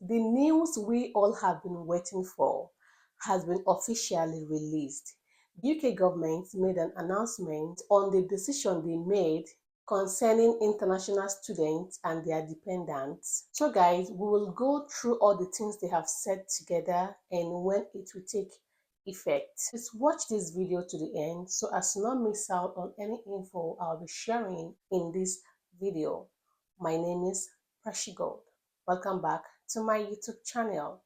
The news we all have been waiting for has been officially released. The UK government made an announcement on the decision they made concerning international students and their dependents. So guys, we will go through all the things they have said together and when it will take effect. Please watch this video to the end so as to not miss out on any info I'll be sharing in this video. My name is Gold. Welcome back to my YouTube channel.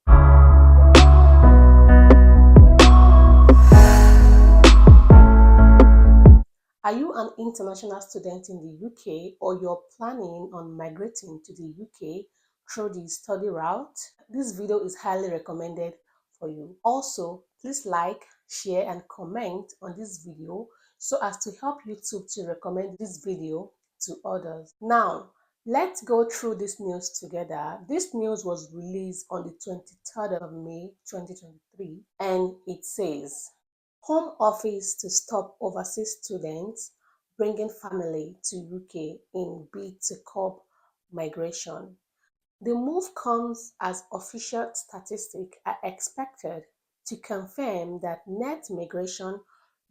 Are you an international student in the UK or you're planning on migrating to the UK through the study route? This video is highly recommended for you. Also, please like, share and comment on this video so as to help YouTube to recommend this video to others. Now, let's go through this news together. This news was released on the 23rd of May 2023 and it says, Home Office to stop overseas students bringing family to UK in bid to curb migration. The move comes as official statistics are expected to confirm that net migration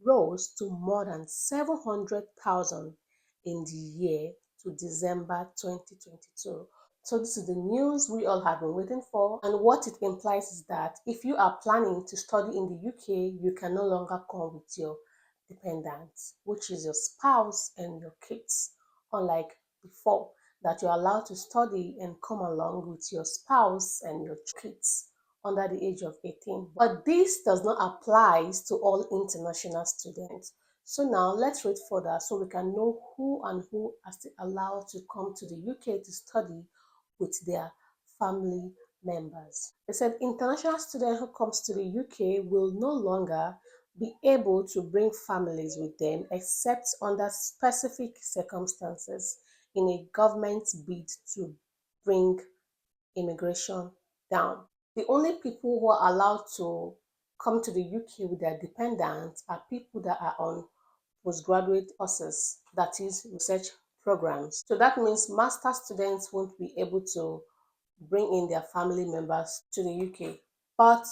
rose to more than 700,000 in the year to December 2022. So this is the news we all have been waiting for, and what it implies is that if you are planning to study in the UK, you can no longer come with your dependents, which is your spouse and your kids, unlike before that you're allowed to study and come along with your spouse and your kids under the age of 18. But this does not apply to all international students. So now let's read further so we can know who and who are still allowed to come to the UK to study with their family members. They said international student who comes to the UK will no longer be able to bring families with them except under specific circumstances in a government bid to bring immigration down. The only people who are allowed to come to the UK with their dependents are people that are on postgraduate courses, that is research programs. So that means master students won't be able to bring in their family members to the UK. But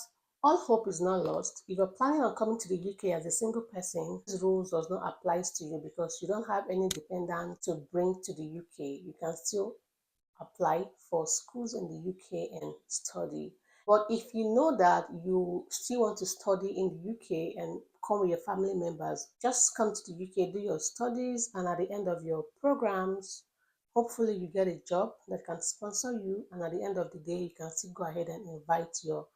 all hope is not lost. If you're planning on coming to the UK as a single person, these rules does not apply to you because you don't have any dependent to bring to the UK. You can still apply for schools in the UK and study. But if you know that you still want to study in the UK and come with your family members, just come to the UK, do your studies, and at the end of your programs, hopefully you get a job that can sponsor you, and at the end of the day, you can still go ahead and invite your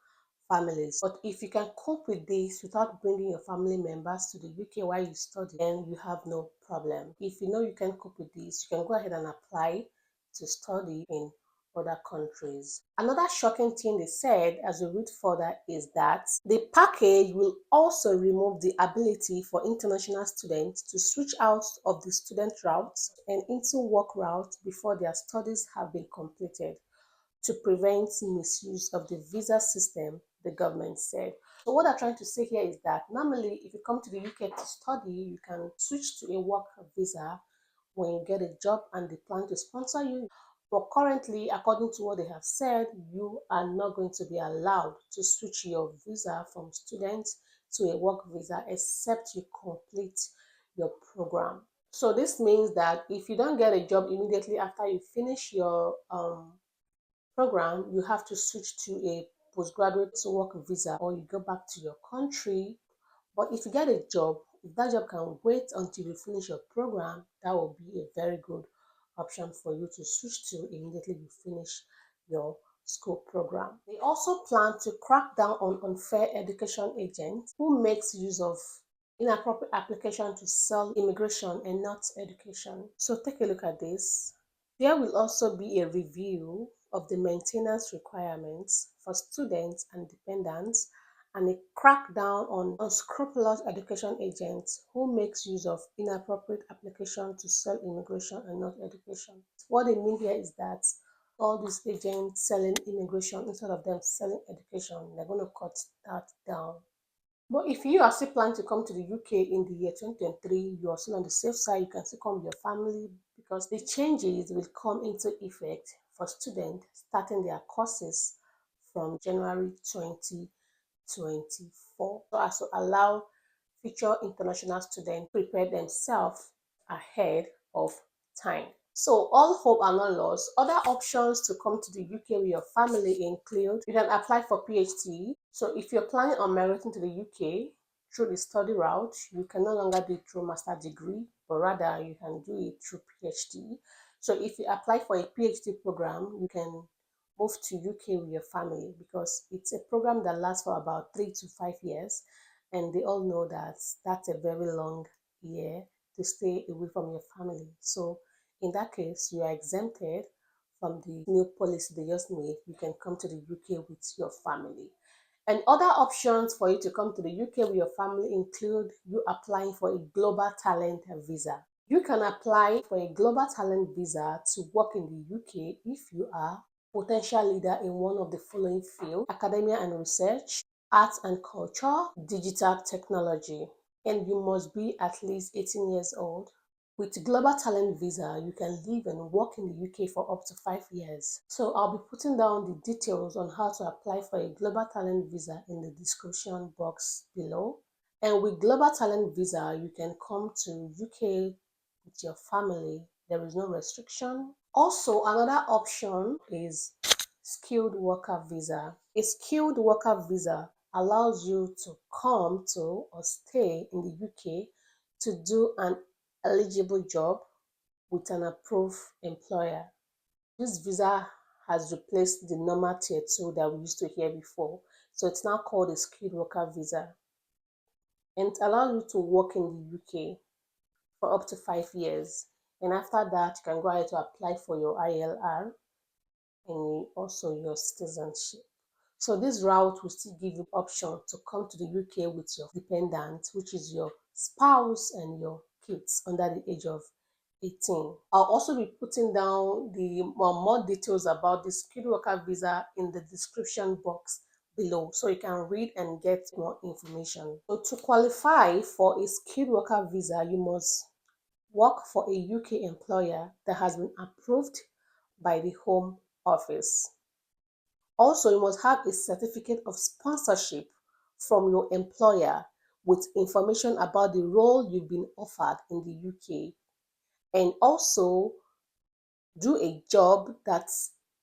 families. But if you can cope with this without bringing your family members to the UK while you study, then you have no problem. If you know you can cope with this, you can go ahead and apply to study in other countries. Another shocking thing they said as we read further is that the package will also remove the ability for international students to switch out of the student routes and into work routes before their studies have been completed to prevent misuse of the visa system, the government said. So what I'm trying to say here is that normally if you come to the UK to study, you can switch to a work visa when you get a job and they plan to sponsor you. But currently, according to what they have said, you are not going to be allowed to switch your visa from student to a work visa except you complete your program. So this means that if you don't get a job immediately after you finish your program, you have to switch to a postgraduate work visa or you go back to your country. But if you get a job, if that job can wait until you finish your program, that will be a very good option for you to switch to immediately you finish your school program. They also plan to crack down on unfair education agents who makes use of inappropriate application to sell immigration and not education. So take a look at this. There will also be a review of the maintenance requirements for students and dependents and a crackdown on unscrupulous education agents who makes use of inappropriate application to sell immigration and not education. What they mean here is that all these agents selling immigration instead of them selling education, they're going to cut that down. But if you are still planning to come to the UK in the year 2023, you are still on the safe side, you can still come with your family because the changes will come into effect for students starting their courses from January 2024, so as to allow future international students prepare themselves ahead of time. So all hope are not lost. Other options to come to the UK with your family include you can apply for PhD. So if you're planning on migrating to the UK through the study route, you can no longer do it through master degree, but rather you can do it through PhD. So if you apply for a PhD program, you can move to UK with your family because it's a program that lasts for about 3 to 5 years, and they all know that that's a very long year to stay away from your family. So in that case, you are exempted from the new policy they just made. You can come to the UK with your family. And other options for you to come to the UK with your family include you applying for a global talent visa. You can apply for a global talent visa to work in the UK if you are potential leader in one of the following fields: academia and research, arts and culture, digital technology, and you must be at least 18 years old. With Global Talent Visa, you can live and work in the UK for up to 5 years. So I'll be putting down the details on how to apply for a Global Talent Visa in the description box below. And with Global Talent Visa, you can come to UK with your family. There is no restriction. Also, another option is Skilled Worker Visa. A Skilled Worker Visa allows you to come to or stay in the UK to do an eligible job with an approved employer. This visa has replaced the normal tier 2 that we used to hear before. So it's now called a skilled worker visa. And it allows you to work in the UK for up to 5 years. And after that, you can go ahead to apply for your ILR and also your citizenship. So this route will still give you option to come to the UK with your dependent, which is your spouse and your kids under the age of 18. I'll also be putting down the more details about the skilled worker visa in the description box below, so you can read and get more information. So to qualify for a skilled worker visa, you must work for a UK employer that has been approved by the Home Office. Also, you must have a certificate of sponsorship from your employer with information about the role you've been offered in the UK, and also do a job that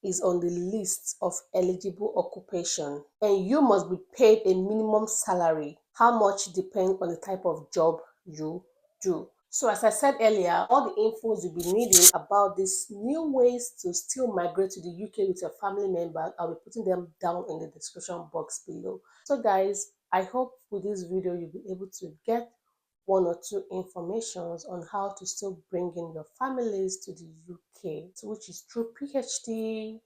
is on the list of eligible occupation, and you must be paid a minimum salary. How much depends on the type of job you do. So as I said earlier, all the infos you'll be needing about these new ways to still migrate to the UK with your family member, I'll be putting them down in the description box below. So guys, I hope with this video you'll be able to get one or two informations on how to still bring in your families to the UK, which is through PhD,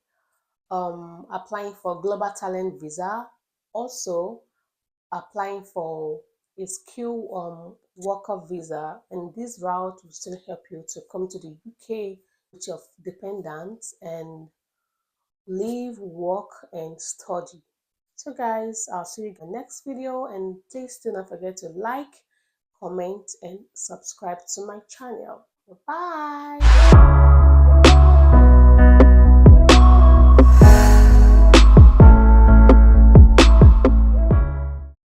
applying for Global Talent Visa, also applying for a skilled worker visa, and this route will still help you to come to the UK with your dependents and live, work, and study. So guys, I'll see you in the next video, and please do not forget to like, comment, and subscribe to my channel. Bye.